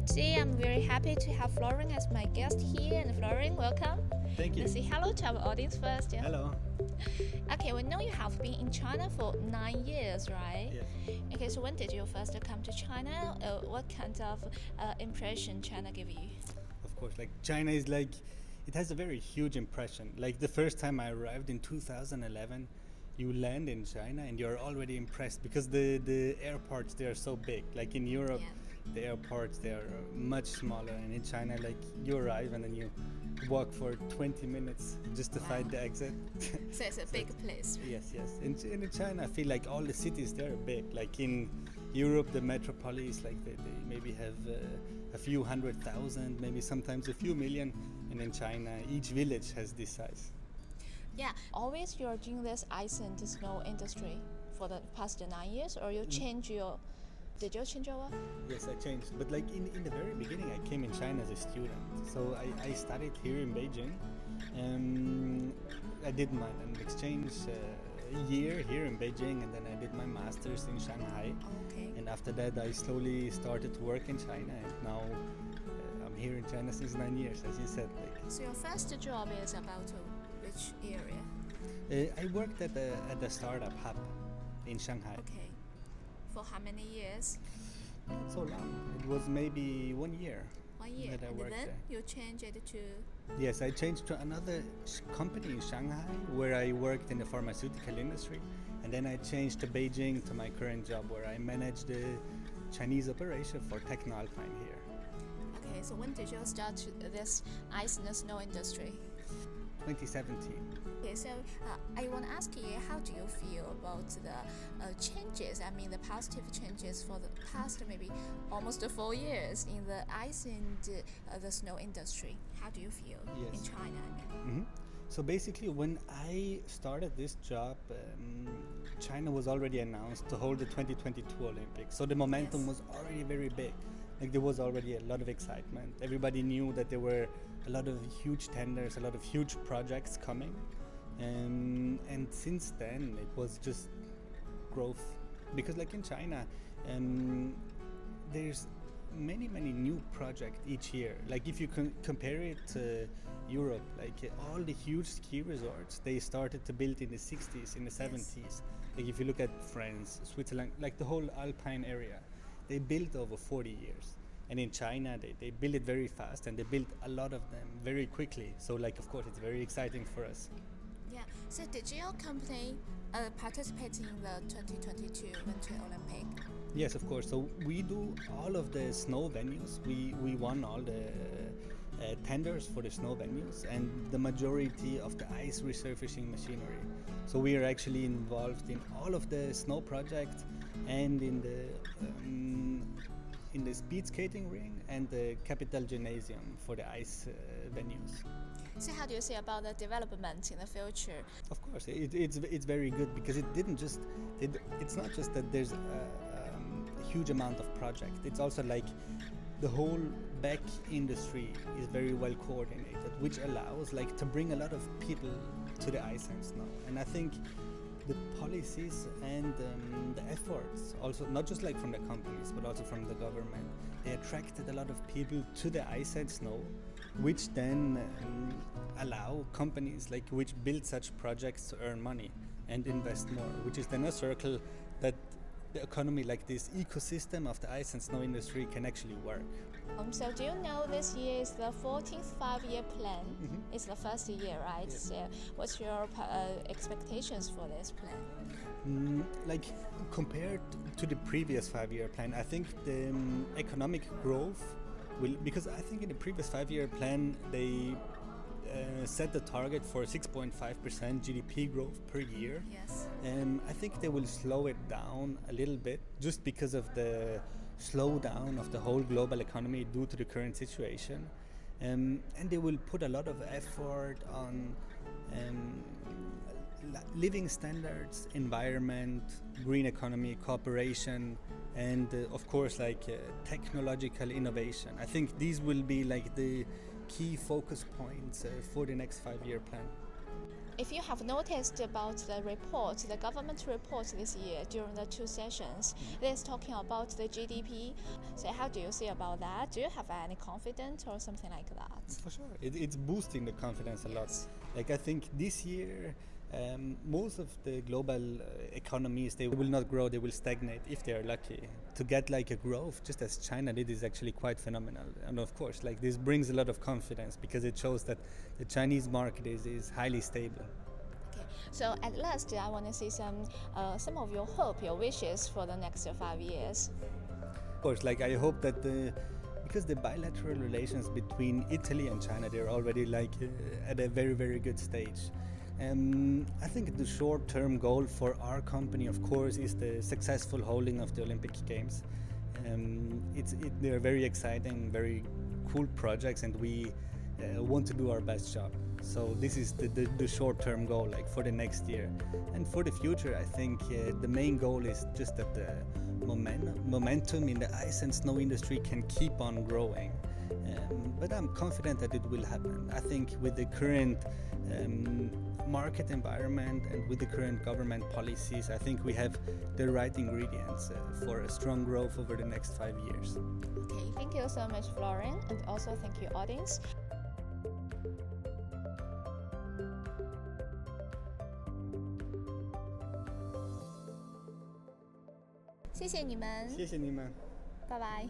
today I'm very happy to have Florian as my guest here. And Florian, welcome. Thank you. Let's say hello to our audience first. Yeah? Hello. Okay, we know you have been in China for 9 years, right? Yes. Okay, so when did you first come to China? What kind of impression China gave you? Of course, like China is like, it has a very huge impression. Like the first time I arrived in 2011, you land in China and you're already impressed because the airports, they are so big. Like in Europe, the airports, they are much smaller. And in China, like you arrive and then you walk for 20 minutes just to find the exit. So it's a big place. Yes. In China, I feel like all the cities, they're big. Like in Europe, the metropolis, like they maybe have a few 100,000, maybe sometimes a few million. And in China, each village has this size. Yeah, always you're doing this ice and snow industry for the past 9 years, or you change your... Did you change your work? Yes, I changed. But like in the very beginning, I came in China as a student. So I studied here in Beijing. I did an exchange year here in Beijing, and then I did my master's in Shanghai. Okay. And after that, I slowly started to work in China, and now I'm here in China since 9 years, as you said. So your first job is about which area? I worked at a startup hub in Shanghai. Okay. For how many years? Not so long. It was maybe 1 year. 1 year. That I And worked then there. you changed it to... Yes, I changed to another company in Shanghai where I worked in the pharmaceutical industry. And then I changed to Beijing to my current job where I manage the Chinese operation for Techno Alpine here. Okay, so when did you start this ice and snow industry? 2017. Okay, so I want to ask you, how do you feel about the changes, I mean the positive changes for the past maybe almost 4 years in the ice and the snow industry? How do you feel in China? I mean? So basically, when I started this job, China was already announced to hold the 2022 Olympics. So the momentum was already very big. Like there was already a lot of excitement. Everybody knew that there were a lot of huge tenders, a lot of huge projects coming. And since then, it was just growth. Because like in China, there's many new projects each year. Like if you compare it to Europe, like all the huge ski resorts, they started to build in the 60s, in the 70s. Like if you look at France, Switzerland, like the whole Alpine area, they built over 40 years. And in China, they build it very fast and they built a lot of them very quickly. So like, of course, it's very exciting for us. Yeah, so did your company participate in the 2022 Winter Olympic? Yes, of course. So we do all of the snow venues. We won all the tenders for the snow venues and the majority of the ice resurfacing machinery. So we are actually involved in all of the snow projects and in the speed skating ring and the Capital Gymnasium for the ice venues. So how do you say about the development in the future? Of course, it's very good because it's not just that there's a huge amount of projects. It's also like the whole back industry is very well coordinated, which allows like to bring a lot of people to the ice and snow. And I think the policies and the efforts, also not just like from the companies, but also from the government, they attracted a lot of people to the ice and snow, which then allow companies like which build such projects to earn money and invest more, which is then a circle that the economy, like this ecosystem of the ice and snow industry, can actually work. So do you know this year is the 14th five-year plan? It's the first year, right? Yes. So what's your expectations for this plan? Like compared to the previous 5-year plan, I think the economic growth will, because I think in the previous 5-year plan they set the target for 6.5% GDP growth per year. Yes. I think they will slow it down a little bit just because of the slowdown of the whole global economy due to the current situation. And they will put a lot of effort on living standards, environment, green economy, cooperation, and of course like technological innovation. I think these will be like the key focus points for the next 5-year plan. If you have noticed about the report, the government report this year during the two sessions, it is talking about the GDP. So how do you see about that? Do you have any confidence or something like that? For sure, it's boosting the confidence a lot. Like I think this year, most of the global economies, they will not grow, they will stagnate if they are lucky. To get like a growth, just as China did, is actually quite phenomenal. And of course, like this brings a lot of confidence because it shows that the Chinese market is highly stable. Okay, so at last, I want to see some of your hope, your wishes for the next 5 years. Of course, like I hope that because the bilateral relations between Italy and China, they're already like at a very, very good stage. I think the short-term goal for our company, of course, is the successful holding of the Olympic Games. They're very exciting, very cool projects, and we want to do our best job. So this is the short-term goal, like for the next year. And for the future, I think the main goal is just that the momentum in the ice and snow industry can keep on growing. But I'm confident that it will happen. I think with the current market environment and with the current government policies, I think we have the right ingredients for a strong growth over the next 5 years. Okay, thank you so much, Florian, and also thank you, audience. 谢谢你们，谢谢你们，拜拜。